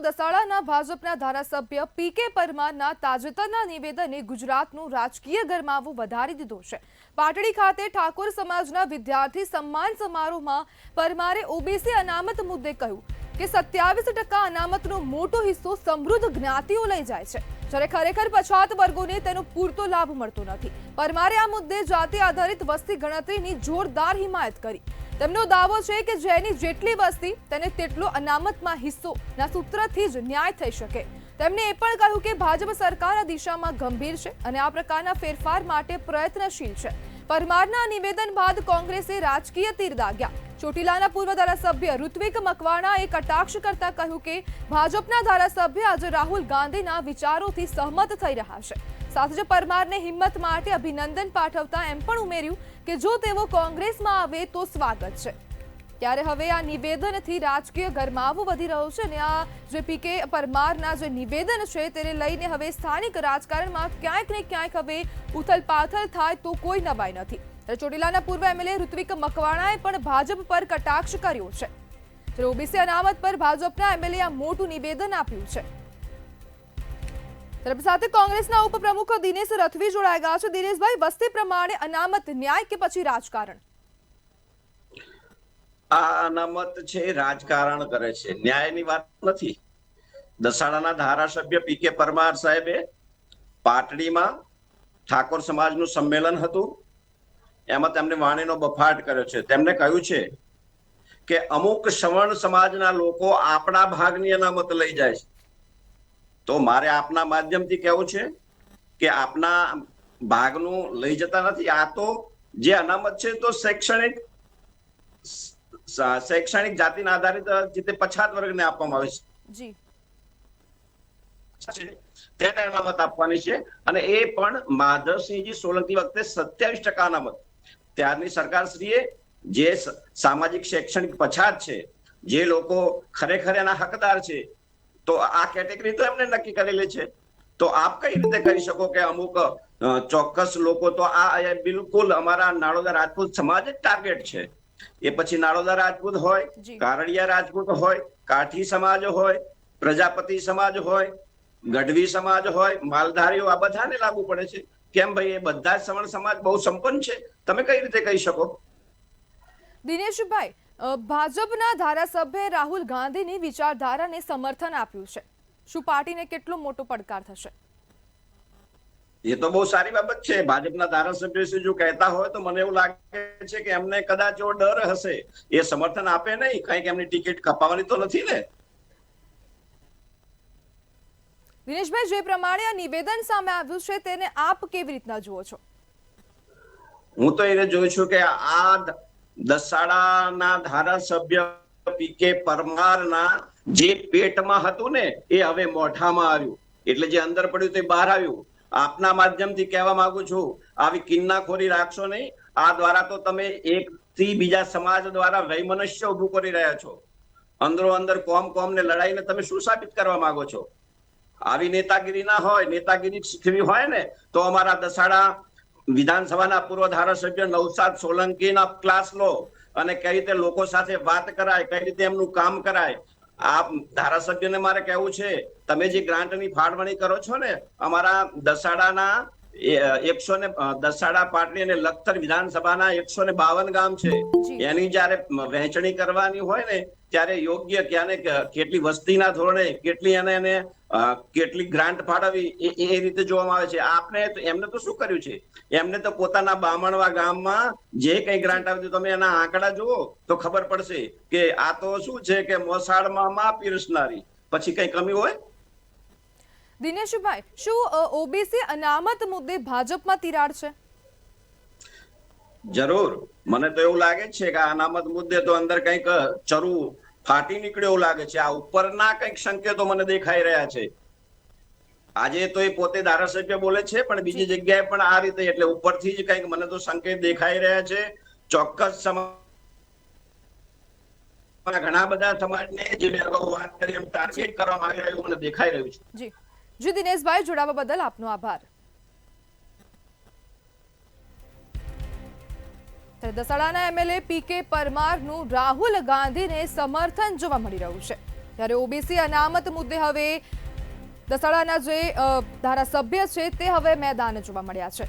દસાડાના ભાજપના ધારાસભ્ય પીકે પરમારના તાજેતરના નિવેદને ગુજરાતનું રાજકીય ગરમાવું વધારી દીધું છે। પાટડી ખાતે ઠાકોર સમાજના વિદ્યાર્થી સન્માન સમારોહમાં પરમારે ઓબીસી અનામત મુદ્દે કહ્યું કે 27% અનામતનો મોટો હિસ્સો સમૃદ્ધ જ્ઞાતિઓ લઈ જાય છે, જ્યારે ખરેખર પછાત વર્ગોને તેનો પૂરતો લાભ મળતો નથી। પરમારે આ મુદ્દે જાતિ આધારિત વસ્તી ગણતરીની જોરદાર હિમાયત કરી। તેમનો દાવો છે કે જેની જેટલી વસ્તી તેને તેટલો અનામતમાં હિસ્સોના સૂત્રથી જ ન્યાય થઈ શકે। તેમણે એ પણ કહ્યું કે ભાજપ સરકાર આ દિશામાં ગંભીર છે અને આ પ્રકારના ફેરફાર માટે પ્રયત્નશીલ છે। પરમારના નિવેદન બાદ કોંગ્રેસે રાજકીય તીર દાગ્યા। ચોટીલાના પૂર્વ ધારાસભ્ય ઋત્વિક મકવાણાએ કટાક્ષ કરતા કહ્યું કે ભાજપના ધારાસભ્ય આજે રાહુલ ગાંધીના વિચારોથી સહમત થઈ રહ્યા છે। સાથે જ પરમારને હિંમત માટે અભિનંદન પાઠવતા એમ પણ ઉમેર્યું કે જો તેઓ કોંગ્રેસમાં આવે તો સ્વાગત છે। ત્યારે હવે આ નિવેદનથી રાજકીય ગરમાવો વધી રહ્યો છે અને આ જે પીકે પરમારના જે નિવેદન છે તેને લઈને હવે સ્થાનિક રાજકારણમાં ક્યાંક ને ક્યાંક હવે ઉથલપાથલ થાય તો કોઈ નવાઈ નથી। ચોટીલાના પૂર્વ એમએલએ ઋત્વિક મકવાણાએ પણ ભાજપ પર કટાક્ષ કર્યો છે, જ્યારે ઓબીસી અનામત પર ભાજપના એમએલએ આ મોટું નિવેદન આપ્યું છે। સાથે કોંગ્રેસના ઉપપ્રમુખ દિનેશ રથવી જોડાઈ ગયા છે। દિનેશભાઈ, વસ્તી પ્રમાણે અનામત ન્યાય કે પછી રાજકારણ? આ અનામત છે રાજકારણ કરે છે, ન્યાયની વાત નથી। દસાડાના ધારાસભ્ય પીકે પરમાર સાહેબે પાટડીમાં ઠાકોર સમાજનું સંમેલન હતું, એમાં તેમણે વાણીનો બફાટ કર્યો છે। તેમણે કહ્યું છે કે અમુક સવર્ણ સમાજના લોકો આપણા ભાગની અનામત લઈ જાય છે, તો મારે આપના માધ્યમથી કહેવું છે કે આપના ભાગનું લઈ જતા નથી। આ તો જે અનામત છે તો શૈક્ષણિક જાતિના આધારિત રીતે પછાત વર્ગને આપવામાં આવે છે, તેને અનામત આપવાની છે। અને એ પણ માધવસિંહજી સોલંકી વખતે 27% અનામત। ત્યારની સરકારશ્રીએ જે સામાજિક શૈક્ષણિક પછાત છે, જે લોકો ખરેખર એના હકદાર છે, તો આ કેટેગરી તો એમને નક્કી કરેલી છે। તો આપ કઈ રીતે કરી શકો કે અમુક ચોક્કસ લોકો? તો આ બિલકુલ અમારા નાળોદા રાજપૂત સમાજ જ ટાર્ગેટ છે। એ પછી નાળોદા રાજપૂત હોય, કારડિયા રાજપૂત હોય, કાઠી સમાજ હોય, પ્રજાપતિ સમાજ હોય, ગઢવી સમાજ હોય, માલધારીઓ, આ બધાને લાગુ પડે છે। કેમ ભાઈ? એ બધા સવર્ણ સમાજ બહુ સંપન્ન છે, તમે કઈ રીતે કહી શકો? દિનેશભાઈ, ભાજપના ધારાસભ્ય રાહુલ ગાંધીની વિચારધારાને સમર્થન આપ્યું છે, શું પાર્ટીને કેટલો મોટો પડકાર થશે? એ તો બહુ સારી બાબત છે। ભાજપના ધારાસભ્ય જો કહેતા હોય તો મને એવું લાગે છે કે એમને કદાચ એવો ડર હશે, એ સમર્થન આપે નહીં, કંઈક એમની ટિકિટ કપાવવાની તો નથી ને। દિનેશભાઈ, જે પ્રમાણે આ નિવેદન સામે આવ્યું છે તેને આપ કેવી રીતના જુઓ છો? હું તો એને જોઉં છું કે આ દસાડાના ધારાસભ્ય પીકે પરમારના જે પેટમાં હતું ને એ હવે મોઢામાં આવ્યું, એટલે જે અંદર પડ્યું તે બહાર આવ્યું। આપના માધ્યમથી કહેવા માંગુ છું, આવી કિન્નાખોરી રાખશો નહીં। આ દ્વારા તો તમે એક થી બીજા સમાજ દ્વારા વૈમનસ્ય ઉભું કરી રહ્યા છો। અંદરો અંદર કોમને લડાઈને તમે શું સાબિત કરવા માંગો છો? આવી નેતાગીરી ના હોય, નેતાગીરી શીખવી હોય ને તો અમારા દસાડા વિધાનસભાના પૂર્વ ધારાસભ્ય નવસાદ સોલંકીના ક્લાસ લો અને કઈ રીતે લોકો સાથે વાત કરાય, કઈ રીતે એમનું કામ કરાય। આ ધારાસભ્યને મારે કહેવું છે, તમે જે ગ્રાન્ટની ફાળવણી કરો છો ને, અમારા દસાડાના દસાડા, પાટડી અને લખતર વિધાનસભાના 152 ગામ છે, એની જયારે વહેંચણી કરવાની હોય ને ત્યારે યોગ્ય ક્યાંને કેટલી વસ્તીના ધોરણે કેટલી એને કેટલી ગ્રાન્ટ ફાળવવી એ રીતે જોવામાં આવે છે। આપને એમને તો શું કર્યું છે? એમને તો પોતાના બામણવા ગામમાં જે કઈ ગ્રાન્ટ આવતી, તમે એના આંકડા જુઓ તો ખબર પડશે કે આ તો શું છે કે મોસાળમાં માં પીરસનારી, પછી કઈ કમી હોય? દિનેશભાઈ, શું ઓબીસી અનામત મુદ્દે ભાજપમાં તિરાડ છે? જરૂર, મને તો એવું લાગે છે કે આ અનામત મુદ્દે તો અંદર કંઈક ચરુ ફાટી નીકળ્યો એવું લાગે છે। આ ઉપરના કંઈક સંકેતો મને દેખાઈ રહ્યા છે। આજે તો એ પોતે ધારાસભ્ય બોલે છે, પણ બીજી જગ્યાએ પણ આ રીતે, એટલે ઉપરથી જ કંઈક મને તો સંકેત દેખાઈ રહ્યા છે। ચોક્કસ સમાજ, ઘણા બધા સમાજને જે વાત કરી એમ ટાર્ગેટ કરવામાં આવી રહ્યું મને દેખાઈ રહ્યું છે। જી દિનેશભાઈ, જોડાવા બદલ આપનો આભાર। દસાડાના એમએલએ પીકે પરમારનું રાહુલ ગાંધીને સમર્થન જોવા મળી રહ્યું છે। ત્યારે ઓબીસી અનામત મુદ્દે હવે દસાડાના જે ધારાસભ્ય છે તે હવે મેદાને જોવા મળ્યા છે.